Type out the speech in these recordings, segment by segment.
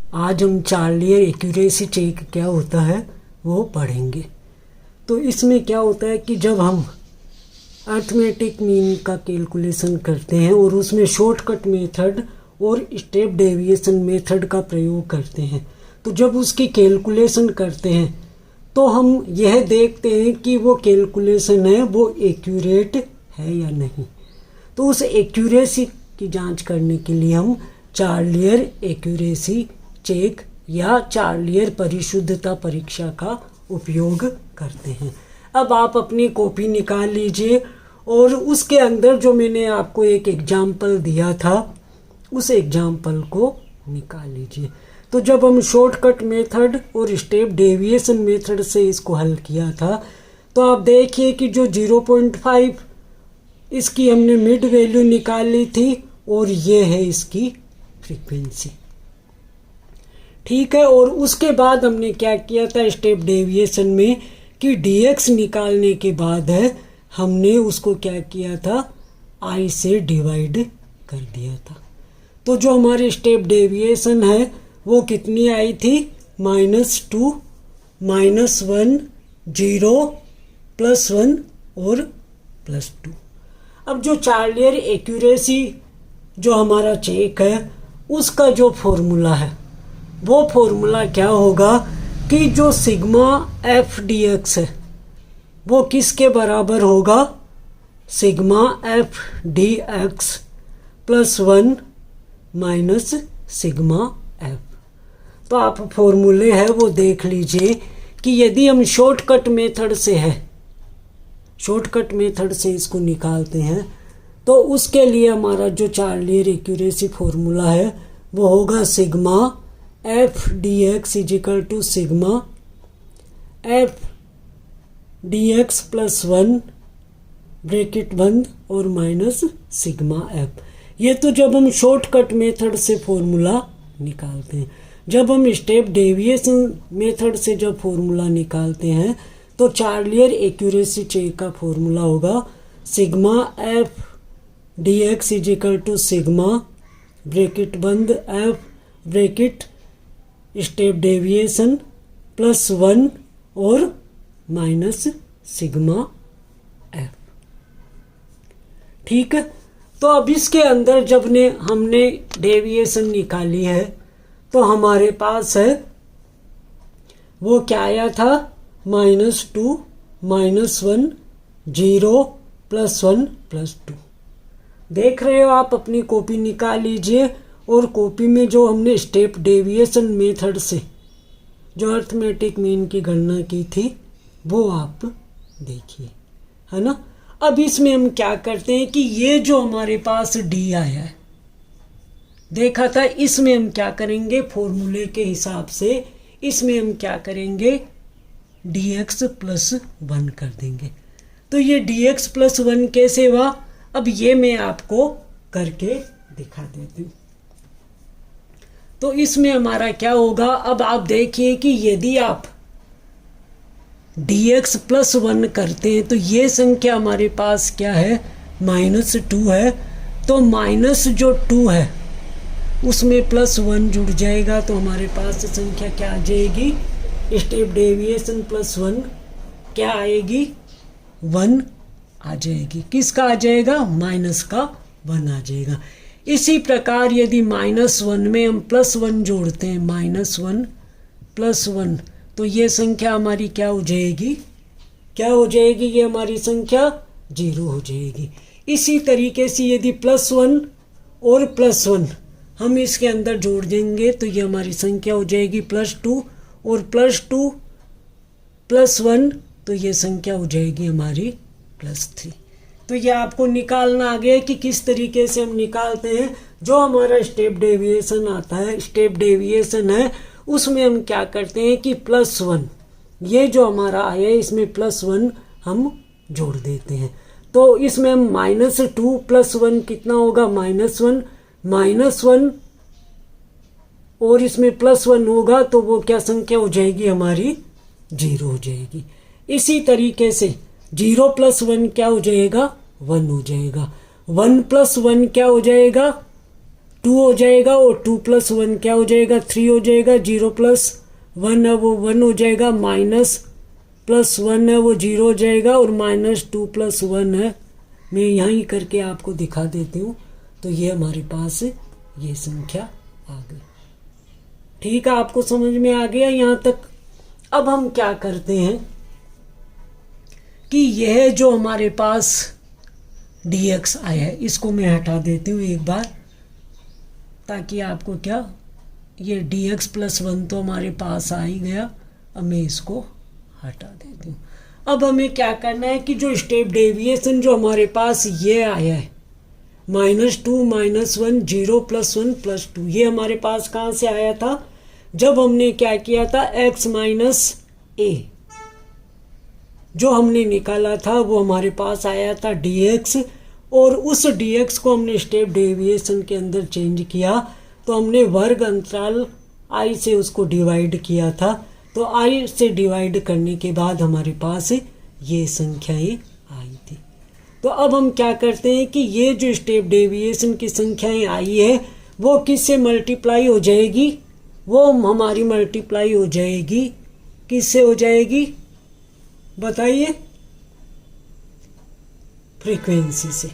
आज हम Charlier accuracy check क्या होता है वो पढ़ेंगे। तो इसमें क्या होता है कि जब हम अर्थमेटिक मीन का कैलकुलेशन करते हैं और उसमें शॉर्टकट मेथड और स्टेप डेविएशन मेथड का प्रयोग करते हैं, तो जब उसकी कैलकुलेशन करते हैं तो हम यह देखते हैं कि वो कैलकुलेशन है वो एक्यूरेट है या नहीं। तो उस एक्यूरेसी की जांच करने के लिए हम चार्लियर एक्यूरेसी चेक या चार्लियर परिशुद्धता परीक्षा का उपयोग करते हैं। अब आप अपनी कॉपी निकाल लीजिए और उसके अंदर जो मैंने आपको एक एग्जाम्पल दिया था उस एग्जाम्पल को निकाल लीजिए। तो जब हम शॉर्टकट मेथड और स्टेप डेविएशन मेथड से इसको हल किया था तो आप देखिए कि जो 0.5 इसकी हमने मिड वैल्यू निकाल ली थी और ये है इसकी फ्रीक्वेंसी, ठीक है। और उसके बाद हमने क्या किया था स्टेप डेविएशन में कि dx निकालने के बाद है हमने उसको क्या किया था i से डिवाइड कर दिया था। तो जो हमारी स्टेप डेविएशन है वो कितनी आई थी -2 -1 0 +1 और +2। अब जो चार्लियर एक्यूरेसी जो हमारा चेक है उसका जो फॉर्मूला है वो फॉर्मूला क्या होगा कि जो सिग्मा एफ डी एक्स है वो किसके बराबर होगा, sigma f d x +1 minus sigma F. तो आप फॉर्मूले है वो देख लीजिए कि यदि हम शॉर्टकट मेथड से इसको निकालते हैं तो उसके लिए हमारा जो चार्लियर एक्यूरेसी फॉर्मूला है वो होगा sigma f d x equal to sigma f d x +1 bracket बंद और माइनस सिग्मा एफ। ये तो जब हम शॉर्टकट मेथड से फॉर्मूला निकालते हैं। जब हम स्टेप डेविएशन मेथड से जब फॉर्मूला निकालते हैं तो चार्लियर एक्यूरेसी चेक का फॉर्मूला होगा sigma f d x equal to sigma bracket बंद एफ ब्रैकेट स्टेप डेविएशन +1 और माइनस सिग्मा एफ, ठीक है। तो अब इसके अंदर जब हमने डेविएशन निकाली है तो हमारे पास है वो क्या आया था -2 -1 0 +1 +2। देख रहे हो आप, अपनी कॉपी निकाल लीजिए और कॉपी में जो हमने स्टेप डेविएशन मेथड से जो अर्थमेटिक मीन की गणना की थी वो आप देखिए, है ना। अब इसमें हम क्या करते हैं कि ये जो हमारे पास डी आया है देखा था, इसमें हम क्या करेंगे फॉर्मूले के हिसाब से इसमें हम क्या करेंगे dx +1 कर देंगे। तो ये dx +1 कैसे हुआ, अब ये मैं आपको करके दिखा देती हूँ। तो इसमें हमारा क्या होगा, अब आप देखिए कि यदि आप dx +1 करते हैं तो ये संख्या हमारे पास क्या है -2 है। तो माइनस जो 2 है उसमें +1 जुड़ जाएगा तो हमारे पास संख्या क्या आ जाएगी, स्टेप डेविएशन +1 क्या आएगी 1 आ जाएगी। किसका आ जाएगा, माइनस का 1 आ जाएगा। इसी प्रकार यदि -1 में हम +1 जोड़ते हैं -1 +1 तो ये संख्या हमारी क्या हो जाएगी, ये हमारी संख्या 0 हो जाएगी। इसी तरीके से यदि +1 और +1 हम इसके अंदर जोड़ देंगे तो ये हमारी संख्या हो जाएगी +2 और +2 +1 तो ये संख्या हो जाएगी हमारी +3। तो ये आपको निकालना आ गया कि किस तरीके से हम निकालते हैं। जो हमारा स्टेप डेविएशन आता है, स्टेप डेविएशन है उसमें हम क्या करते हैं कि +1 ये जो हमारा आया है इसमें +1 हम जोड़ देते हैं। तो इसमें हम -2 +1 कितना होगा -1 और इसमें +1 होगा तो वो क्या संख्या हो जाएगी हमारी 0 हो जाएगी। इसी तरीके से 0 + 1 क्या हो जाएगा 1 हो जाएगा। 1 + 1 क्या हो जाएगा 2 हो जाएगा और 2 + 1 क्या हो जाएगा, 3 हो जाएगा। 0 + 1 है वो 1 हो जाएगा, माइनस प्लस 1 है वो 0 हो जाएगा, और -2 + 1 है, मैं यहीं करके आपको दिखा देती हूँ। तो ये हमारे पास ये संख्या आ गई। ठीक है, आपको समझ में आ गया यहाँ तक। अब हम क्या करते हैं कि यह जो हमारे पास dx आया है, इसको मैं हटा देती हूँ एक बार, ताकि आपको क्या, ये dx + 1 तो हमारे पास आ ही गया। अब मैं इसको हटा देती हूँ। अब हमें क्या करना है कि जो स्टेप डेविएशन जो हमारे पास ये आया है, -2 -1 0 + 1 + 2, ये हमारे पास कहाँ से आया था, जब हमने क्या किया था, x - a जो हमने निकाला था वो हमारे पास आया था dx, और उस dx को हमने स्टेप डेविएशन के अंदर चेंज किया, तो हमने वर्ग अंतराल i से उसको डिवाइड किया था। तो i से डिवाइड करने के बाद हमारे पास ये संख्याएं आई थी। तो अब हम क्या करते हैं कि ये जो स्टेप डेविएशन की संख्याएं आई है वो किससे मल्टीप्लाई हो जाएगी, वो हमारी मल्टीप्लाई हो जाएगी, किससे हो जाएगी बताइए, फ्रीक्वेंसी से।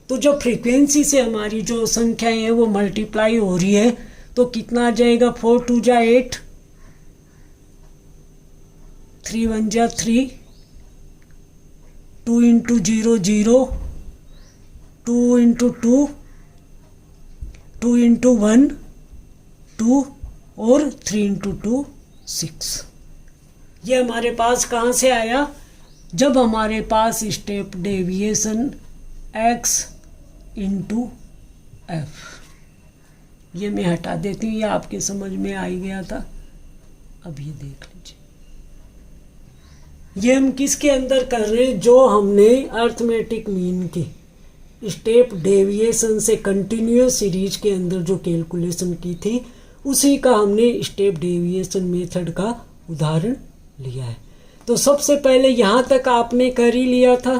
तो जब फ्रीक्वेंसी से हमारी जो संख्याएं हैं वो मल्टीप्लाई हो रही है, तो कितना आ जाएगा, 4 × 2 = 8, 3 × 1 = 3, 2 × 0 0, 2 × 2 2 × 1 2, और 3 × 2 6। ये हमारे पास कहाँ से आया, जब हमारे पास स्टेप डेविएशन x × f, ये मैं हटा देती हूँ, ये आपके समझ में आ ही गया था। अब ये देख लीजिए, ये हम किसके अंदर कर रहे हैं, जो हमने अर्थमेटिक मीन की स्टेप डेविएशन से कंटिन्यूअस सीरीज के अंदर जो कैलकुलेशन की थी, उसी का हमने स्टेप डेविएशन मेथड का उदाहरण लिया है। तो सबसे पहले यहाँ तक आपने कर ही लिया था,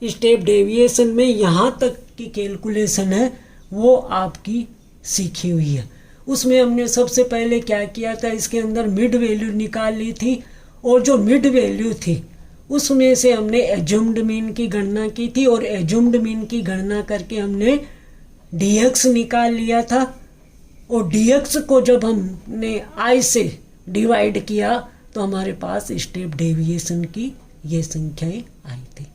स्टेप डेविएशन में यहाँ तक की कैलकुलेशन है वो आपकी सीखी हुई है। उसमें हमने सबसे पहले क्या किया था, इसके अंदर मिड वैल्यू निकाल ली थी, और जो मिड वैल्यू थी उसमें से हमने एज्यूम्ड मीन की गणना की थी, और एज्यूम्ड मीन की गणना करके हमने dx निकाल लिया था, और dx को जब हमने i से डिवाइड किया तो हमारे पास स्टेप डेविएशन की ये संख्याएं आई थी।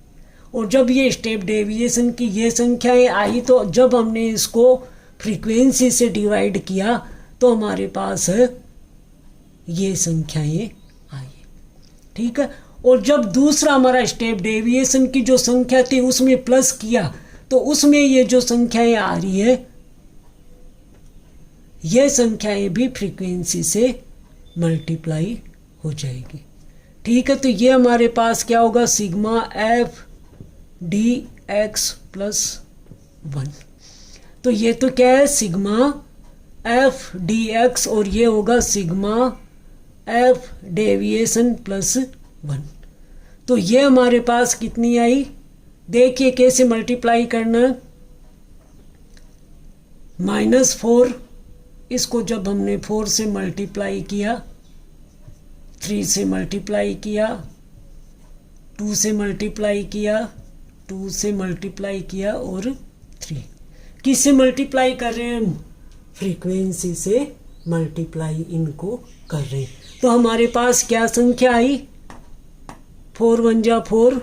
और जब ये स्टेप डेविएशन की ये संख्याएं आई, तो जब हमने इसको फ्रीक्वेंसी से डिवाइड किया तो हमारे पास ये संख्याएं आई। ठीक है, और जब दूसरा हमारा स्टेप डेविएशन की जो संख्या थी उसमें प्लस किया, तो उसमें ये जो संख्याएं आ रही है, ये संख्याएं भी फ्रीक्वेंसी से मल्टीप्लाई हो जाएगी। ठीक है, तो ये हमारे पास क्या होगा, सिग्मा f dx + 1। तो ये तो क्या है, सिग्मा f dx, और ये होगा सिग्मा f डेविएशन +1। तो ये हमारे पास कितनी आई, देखिए कैसे मल्टीप्लाई करना है, -4, इसको जब हमने 4 से मल्टीप्लाई किया, 3 से मल्टीप्लाई किया, 2 से मल्टीप्लाई किया, 2 से मल्टीप्लाई किया, और 3 किससे मल्टीप्लाई कर रहे हैं हम, फ्रीक्वेंसी से मल्टीप्लाई इनको कर रहे हैं। तो हमारे पास क्या संख्या आई, 4 × 1 = 4,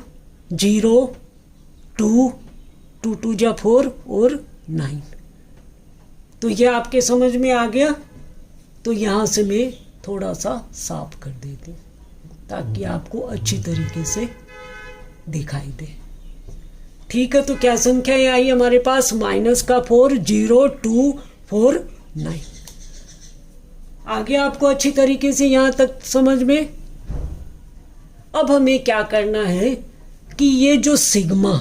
0 2 2 × 2 = 4, और 9। तो ये आपके समझ में आ गया। तो यहाँ से मैं थोड़ा सा साफ कर देती हूँ ताकि आपको अच्छी तरीके से दिखाई दे। ठीक है, तो क्या संख्याएं आई हमारे पास, -4 0 2 4 9। आगे आपको अच्छी तरीके से यहाँ तक समझ में। अब हमें क्या करना है कि ये जो sigma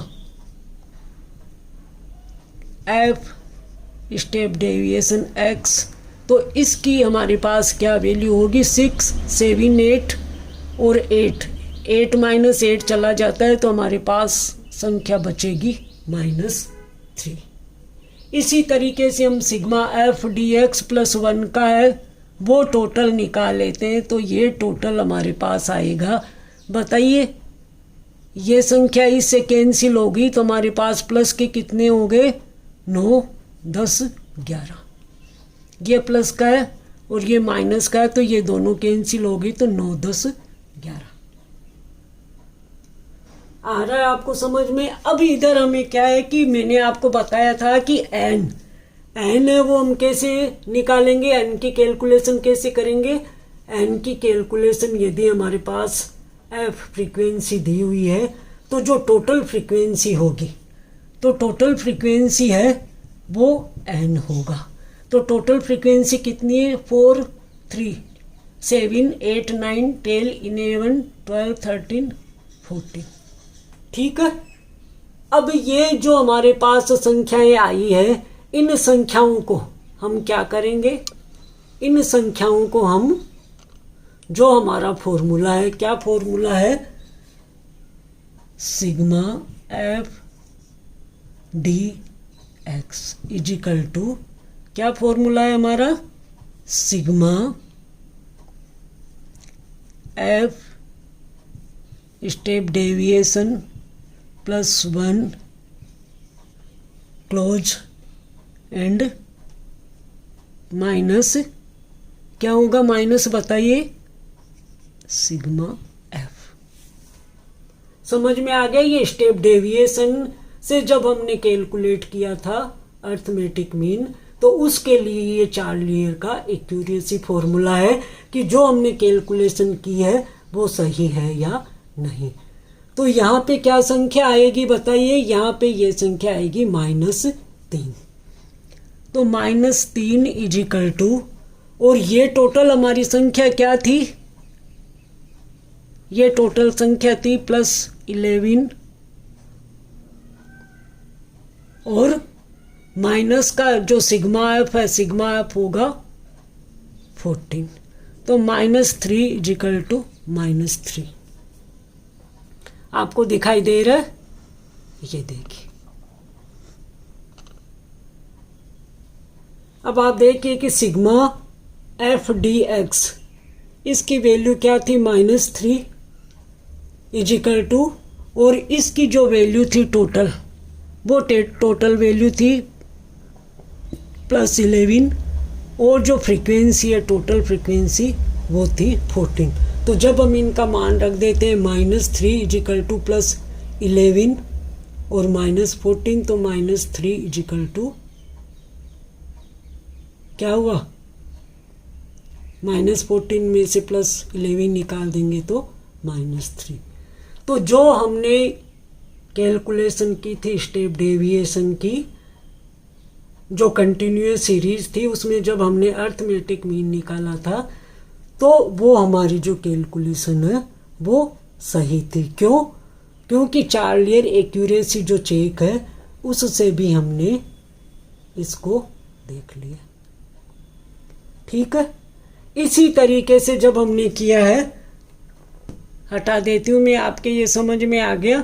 f step deviation x, तो इसकी हमारे पास क्या वैल्यू होगी, 6 7 8 और 8 -8 चला जाता है, तो हमारे पास संख्या बचेगी -3। इसी तरीके से हम sigma f d x plus 1 का है वो टोटल निकाल लेते हैं, तो ये टोटल हमारे पास आएगा। बताइए, ये संख्या इससे कैंसिल होगी तो हमारे पास प्लस के कितने हो गए? 9, 10, 11। ये प्लस का है और ये माइनस का है, तो ये दोनों कैंसिल होगी, तो 9, 10, 11 आ रहा है आपको समझ में। अब इधर हमें क्या है कि मैंने आपको बताया था कि एन है वो हम कैसे निकालेंगे, एन की कैलकुलेशन कैसे करेंगे। एन की कैलकुलेशन यदि हमारे पास एफ फ्रीक्वेंसी दी हुई है तो जो टोटल फ्रीक्वेंसी होगी, तो टोटल फ्रीक्वेंसी है वो एन होगा। तो टोटल फ्रीक्वेंसी कितनी है? 4, 3, 7, 8, 9, 10, 11, 12, 13, 14। ठीक है। अब ये जो हमारे पास संख्याएं आई है, इन संख्याओं को हम क्या करेंगे? इन संख्याओं को हम, जो हमारा फॉर्मूला है, क्या फॉर्मूला है? Sigma f d x equal to, क्या फॉर्मूला है हमारा? Sigma f step deviation plus 1 close and minus, क्या होगा माइनस? बताइए, सिग्मा एफ। समझ में आ गया? ये स्टेप डेविएशन से जब हमने कैलकुलेट किया था अर्थमेटिक मीन, तो उसके लिए ये चार्लियर का एक्यूरेसी फॉर्मूला है कि जो हमने कैलकुलेशन की है वो सही है या नहीं। तो यहाँ पे क्या संख्या आएगी बताइए? यहाँ पे ये संख्या आएगी -3। तो -3 इजिकल टू, और ये टोटल हमारी संख्या क्या थी? ये टोटल संख्या थी +11 और माइनस का जो सिग्मा एफ है, सिग्मा एफ होगा 14। तो -3 इजिकल टू -3 आपको दिखाई दे रहा है? ये देखिए। अब आप देखिए कि सिग्मा एफ डी एक्स, इसकी वैल्यू क्या थी? -3 इजिकल टू, और इसकी जो वैल्यू थी टोटल, वो टोटल वैल्यू थी +11, और जो फ्रीक्वेंसी है, टोटल फ्रीक्वेंसी, वो थी 14। तो जब हम इनका मान रख देते हैं -3 इजिकल टू +11 और -14, तो -3 इजिकल टू क्या हुआ? -14 में से +11 निकाल देंगे तो -3। तो जो हमने कैलकुलेशन की थी स्टेप डेविएशन की, जो कंटिन्यूअस सीरीज थी, उसमें जब हमने अर्थमेटिक मीन निकाला था, तो वो हमारी जो कैलकुलेशन है वो सही थी। क्यों? क्योंकि चार्लियर एक्यूरेसी जो चेक है उससे भी हमने इसको देख लिया। ठीक है। इसी तरीके से जब हमने किया है, हटा देती हूँ मैं, आपके ये समझ में आ गया।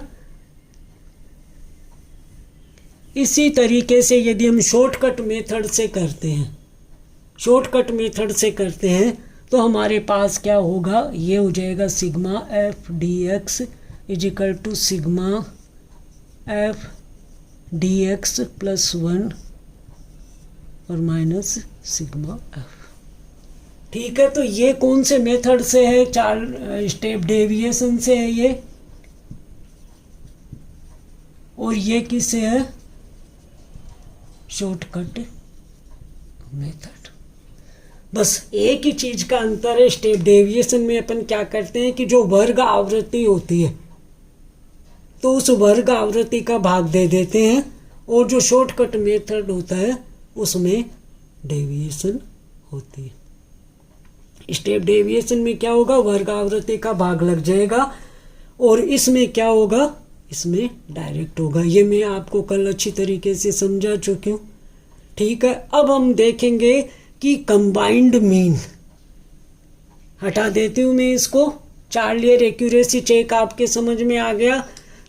इसी तरीके से यदि हम शॉर्टकट मेथड से करते हैं, शॉर्टकट मेथड से करते हैं, तो हमारे पास क्या होगा? ये हो जाएगा sigma f d x equal to sigma f d x plus 1 और माइनस सिग्मा एफ। ठीक है। तो ये कौन से मेथड से है? 4 स्टेप डेविएशन से है ये, और ये किससे है? Shortcut method. बस एक ही चीज का अंतर है, स्टेप डेविएशन में अपन क्या करते हैं कि जो वर्ग आवृत्ति होती है तो उस वर्ग आवृत्ति का भाग दे देते हैं, और जो शॉर्टकट मेथड होता है उसमें डेविएशन होती है। स्टेप डेविएशन में क्या होगा? वर्ग आवृत्ति का भाग लग जाएगा, और इसमें क्या होगा? इसमें डायरेक्ट होगा। ये मैं आपको कल अच्छी तरीके से समझा चुकी हूँ। ठीक है। अब हम देखेंगे कि कंबाइंड मीन, हटा देती हूँ मैं इसको। चार्लियर एक्यूरेसी चेक आपके समझ में आ गया।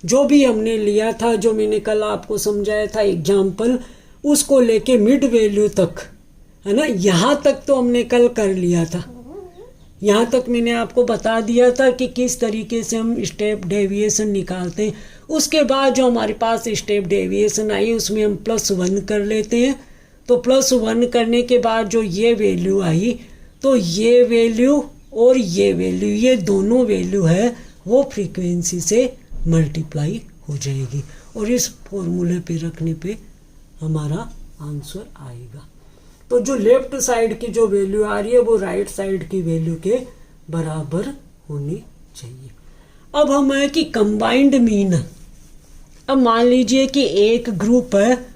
जो भी हमने लिया था, जो मैंने कल आपको समझाया था एग्जाम्पल, उसको लेके मिड वैल्यू तक, है ना, यहाँ तक तो हमने कल कर लिया था। यहाँ तक मैंने आपको बता दिया था कि किस तरीके से हम स्टेप डेविएशन निकालते हैं। उसके बाद जो हमारे पास स्टेप डेविएशन आई उसमें हम +1 कर लेते हैं। तो +1 करने के बाद जो ये वैल्यू आई, तो ये वैल्यू और ये वैल्यू, ये दोनों वैल्यू है वो फ्रीक्वेंसी से मल्टीप्लाई हो जाएगी और इस फॉर्मूले पे रखने पे हमारा आंसर आएगा। तो जो लेफ्ट साइड की जो वैल्यू आ रही है वो राइट साइड की वैल्यू के बराबर होनी चाहिए। अब हम है कि कंबाइंड मीन, अब मान लीजिए कि एक ग्रुप है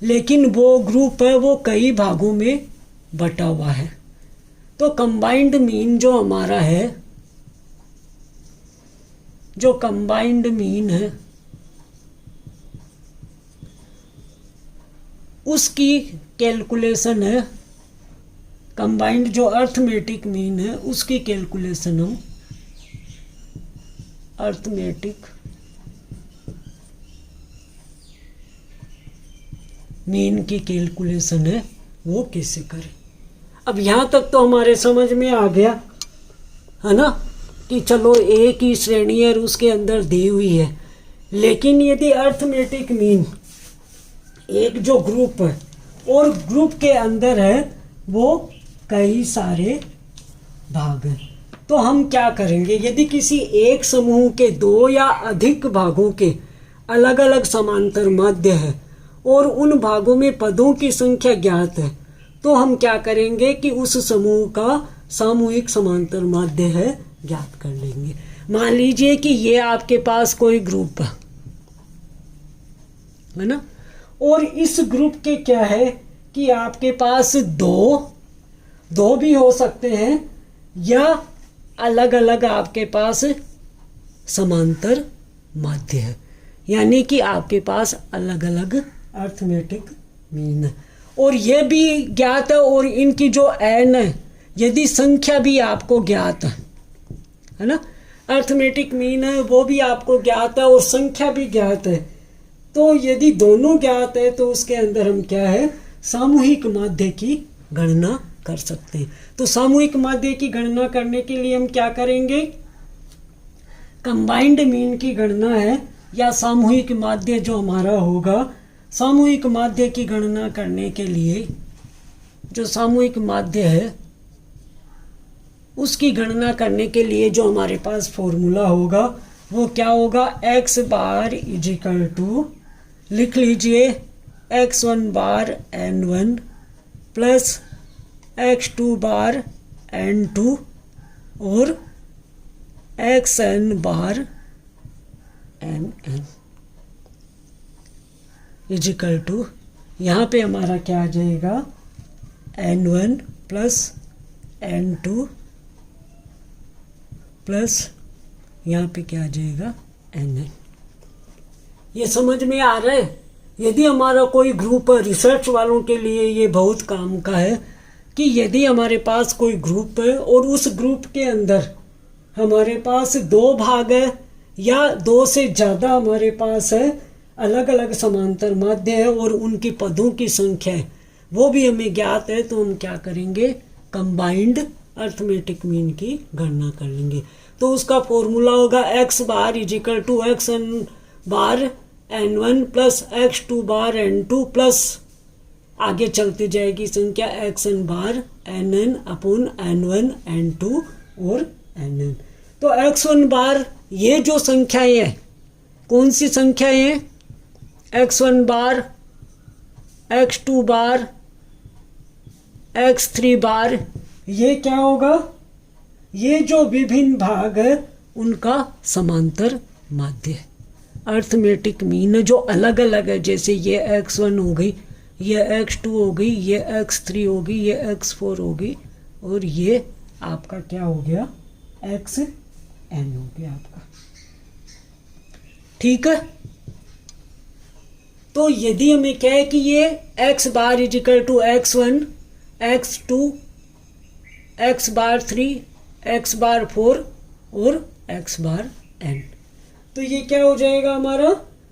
लेकिन वो ग्रुप है वो कई भागों में बटा हुआ है। तो कंबाइंड मीन जो हमारा है, जो कंबाइंड मीन है उसकी कैलकुलेशन है, कंबाइंड जो अर्थमेटिक मीन है उसकी कैलकुलेशन हम अर्थमेटिक मीन की कैलकुलेशन है वो कैसे करें। अब यहाँ तक तो हमारे समझ में आ गया है ना कि चलो एक ही श्रेणी है उसके अंदर दी हुई है। लेकिन यदि अर्थमेटिक मीन एक जो ग्रुप है और ग्रुप के अंदर है वो कई सारे भाग हैं, तो हम क्या करेंगे। यदि किसी एक समूह के 2 या अधिक भागों के अलग अलग समांतर माध्य है और उन भागों में पदों की संख्या ज्ञात है, तो हम क्या करेंगे कि उस समूह का सामूहिक समांतर माध्य है ज्ञात कर लेंगे। मान लीजिए कि ये आपके पास कोई ग्रुप है ना, और इस ग्रुप के क्या है कि आपके पास दो भी हो सकते हैं या अलग अलग आपके पास समांतर माध्य है, यानी कि आपके पास अलग अलग अर्थमेटिक मीन है और ये भी ज्ञात है और इनकी जो एन है यदि संख्या भी आपको ज्ञात है ना, अर्थमेटिक मीन है वो भी आपको ज्ञात है और संख्या भी ज्ञात है। तो यदि दोनों ज्ञात है तो उसके अंदर हम क्या है सामूहिक माध्य की गणना कर सकते हैं। तो सामूहिक माध्य की गणना करने के लिए हम क्या करेंगे, कंबाइंड मीन की गणना है या सामूहिक माध्य जो हमारा होगा, सामूहिक माध्य की गणना करने के लिए जो सामूहिक माध्य है उसकी गणना करने के लिए जो हमारे पास फॉर्मूला होगा वो क्या होगा, x बार इजिकल टू, लिख लीजिए x1 bar n1 plus x2 bar n2 और xn bar nn equal to, यहाँ पे हमारा क्या आ जाएगा n1 प्लस n2 प्लस यहाँ पे क्या आ जाएगा nn। ये समझ में आ रहा है। यदि हमारा कोई ग्रुप है, रिसर्च वालों के लिए ये बहुत काम का है कि यदि हमारे पास कोई ग्रुप है और उस ग्रुप के अंदर हमारे पास 2 भाग है या 2 से ज़्यादा हमारे पास है अलग अलग समांतर माध्य है और उनकी पदों की संख्या है वो भी हमें ज्ञात है, तो हम क्या करेंगे कंबाइंड अर्थमेटिक मीन की गणना कर लेंगे। तो उसका फॉर्मूला होगा x bar equal to xn bar n1 plus x2 bar n2 plus आगे चलती जाएगी संख्या xn bar nn upon n1 n2 और nn। तो x1 बार ये जो संख्याएं हैं कौन सी संख्याएं हैं, x1 बार, x2 बार, x3 बार, ये क्या होगा, ये जो विभिन्न भाग है उनका समांतर माध्य है। अर्थमेटिक मीन जो अलग अलग है, जैसे ये x1 हो गई, ये x2 हो गई, ये x3 हो गई, ये x4 हो गई और ये आपका क्या हो गया xn हो गया आपका। ठीक है, तो यदि हमें क्या है कि ये x bar equal to x1, x2, x bar 3, x bar 4 और x बार n, तो ये क्या हो जाएगा हमारा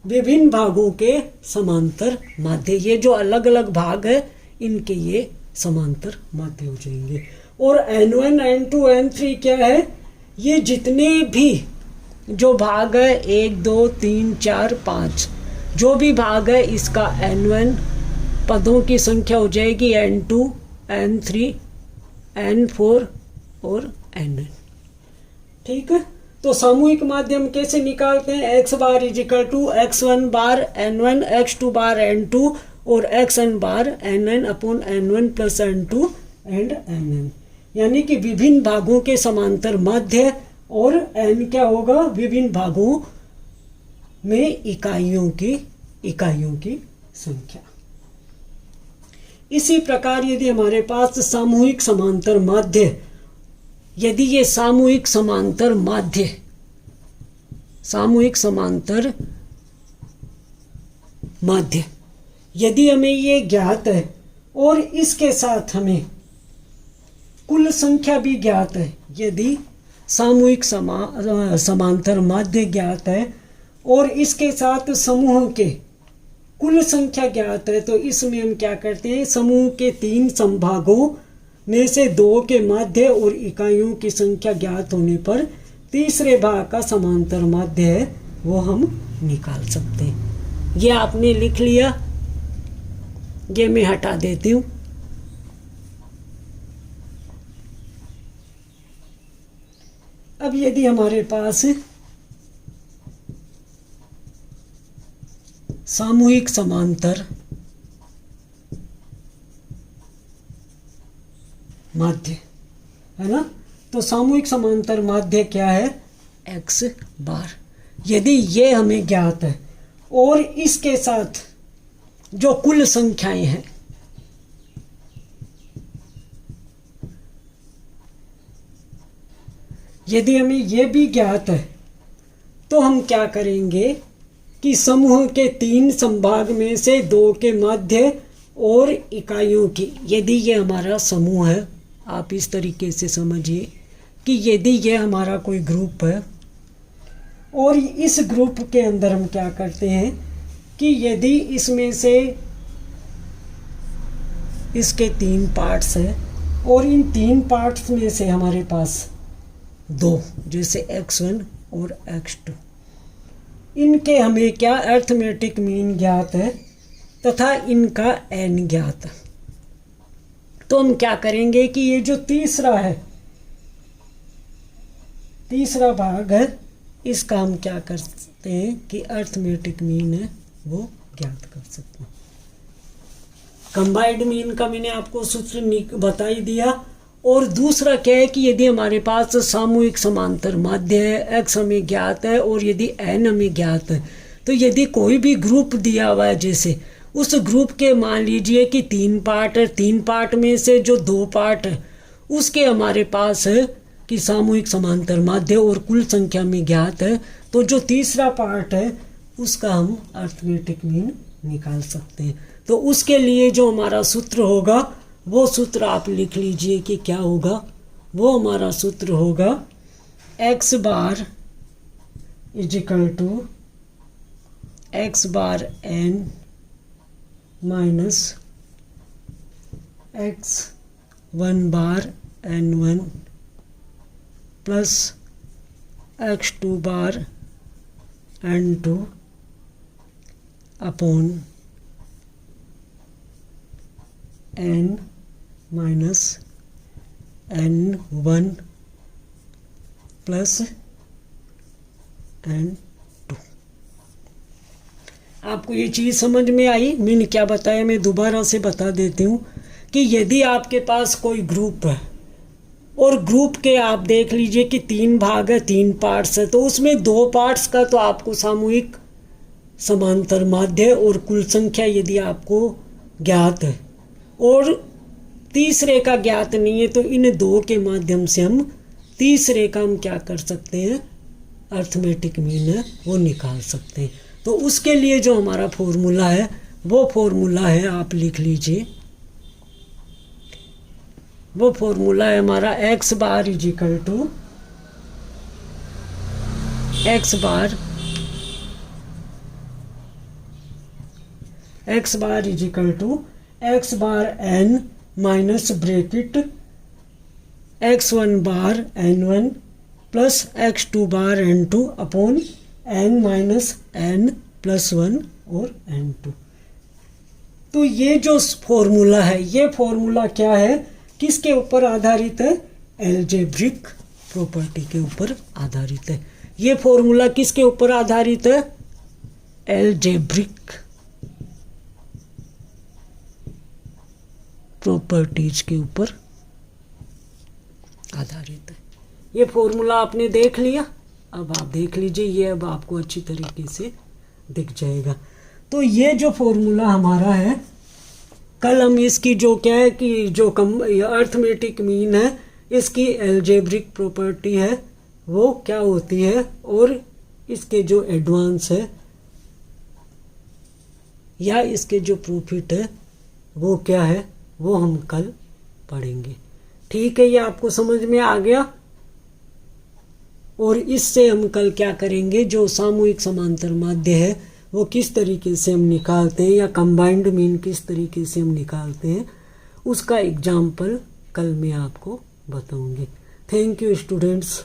विभिन्न भागों के समांतर माध्य। ये जो अलग अलग भाग है इनके ये समांतर माध्य हो जाएंगे। और N1 N2 N3 क्या है, ये जितने भी जो भाग है 1 2 3 4 5 जो भी भाग है इसका N1 पदों की संख्या हो जाएगी N2 N3 N4 और Nn। ठीक है, तो सामूहिक माध्यम कैसे निकालते हैं, x bar equal to x1 bar N1 x2 bar N2 और xn bar Nn upon N1 plus N2 and Nn, यानी कि विभिन्न भागों के समांतर माध्य और n क्या होगा, विभिन्न भागों में इकाइयों की संख्या। इसी प्रकार यदि हमारे पास सामूहिक समांतर माध्य, यदि ये सामूहिक समांतर माध्य यदि हमें ये ज्ञात है और इसके साथ हमें कुल संख्या भी ज्ञात है, यदि सामूहिक समांतर माध्य ज्ञात है और इसके साथ समूह के कुल संख्या ज्ञात है, तो इसमें हम क्या करते हैं, समूह के 3 संभागों में से 2 के माध्य और इकाइयों की संख्या ज्ञात होने पर तीसरे भाग का समांतर माध्य है वो हम निकाल सकते हैं। ये आपने लिख लिया, ये मैं हटा देती हूँ। अब यदि हमारे पास सामूहिक समांतर माध्य है ना, तो सामूहिक समांतर माध्य क्या है, x बार। यदि ये हमें ज्ञात है और इसके साथ जो कुल संख्याएं हैं, यदि हमें ये भी ज्ञात है, तो हम क्या करेंगे कि समूह के 3 संभाग में से 2 के माध्य और इकाइयों की, यदि ये हमारा समूह है, आप इस तरीके से समझिए कि यदि ये हमारा कोई ग्रुप है और इस ग्रुप के अंदर हम क्या करते हैं कि यदि इसमें से इसके 3 पार्ट्स हैं और इन 3 पार्ट्स में से हमारे पास 2 जैसे x1 और x2, इनके हमें क्या अर्थमेटिक मीन ज्ञात है तथा इनका n ज्ञात है, तो हम क्या करेंगे कि ये जो तीसरा भाग है इसका हम क्या करते हैं कि अर्थमेटिक मीन है वो ज्ञात कर सकते हैं। कंबाइंड मीन का मैंने आपको सूत्र बता ही दिया। और दूसरा क्या है कि यदि हमारे पास सामूहिक समांतर माध्य है, x हमें ज्ञात है और यदि n हमें ज्ञात है, तो यदि कोई भी ग्रुप दिया हुआ है, जैसे उस ग्रुप के मान लीजिए कि 3 पार्ट है, 3 पार्ट में से जो 2 पार्ट है उसके हमारे पास है कि सामूहिक समांतर माध्य और कुल संख्या में ज्ञात है, तो जो तीसरा पार्ट है उसका हम अर्थमेटिक मीन निकाल सकते हैं। तो उसके लिए जो हमारा सूत्र होगा वो सूत्र आप लिख लीजिए कि क्या होगा, वो हमारा सूत्र होगा x bar equal to x bar n minus x1 bar n1 plus x2 bar n2 upon n minus n1 plus n2। आपको ये चीज़ समझ में आई? मैंने क्या बताया मैं दोबारा से बता देती हूँ कि यदि आपके पास कोई ग्रुप है और ग्रुप के आप देख लीजिए कि 3 भाग है, 3 पार्ट्स है, तो उसमें 2 पार्ट्स का तो आपको सामूहिक समांतर माध्य और कुल संख्या यदि आपको ज्ञात है और तीसरे का ज्ञात नहीं है, तो इन 2 के माध्यम से हम तीसरे का हम क्या कर सकते हैं, अर्थमेटिक मीन है वो निकाल सकते हैं। तो उसके लिए जो हमारा फॉर्मूला है वो फॉर्मूला है, आप लिख लीजिए, वो फॉर्मूला है हमारा x bar equal to x bar x bar is equal to x bar n minus bracket x1 bar n1 plus x2 bar n2 upon n minus n plus 1 और n2। तो ये जो फॉर्मूला है, ये formula क्या है, किसके ऊपर आधारित है? एल्जेब्रिक प्रॉपर्टी के ऊपर आधारित है। ये फॉर्मूला किसके ऊपर आधारित है? एल्जेब्रिक प्रॉपर्टीज के ऊपर आधारित है। ये फॉर्मूला आपने देख लिया, अब आप देख लीजिए, ये अब आपको अच्छी तरीके से दिख जाएगा। तो ये जो फॉर्मूला हमारा है, कल हम इसकी जो क्या है कि जो अर्थमेटिक मीन है, इसकी एल्जेब्रिक प्रॉपर्टी है वो क्या होती है, और इसके जो एडवांस है या इसके जो प्रॉफिट है वो क्या है, वो हम कल पढ़ेंगे। ठीक है, ये आपको समझ में आ गया। और इससे हम कल क्या करेंगे, जो सामूहिक समांतर माध्य है वो किस तरीके से हम निकालते हैं, या कंबाइंड मीन किस तरीके से हम निकालते हैं, उसका एग्जाम्पल कल मैं आपको बताऊंगी। Thank you students.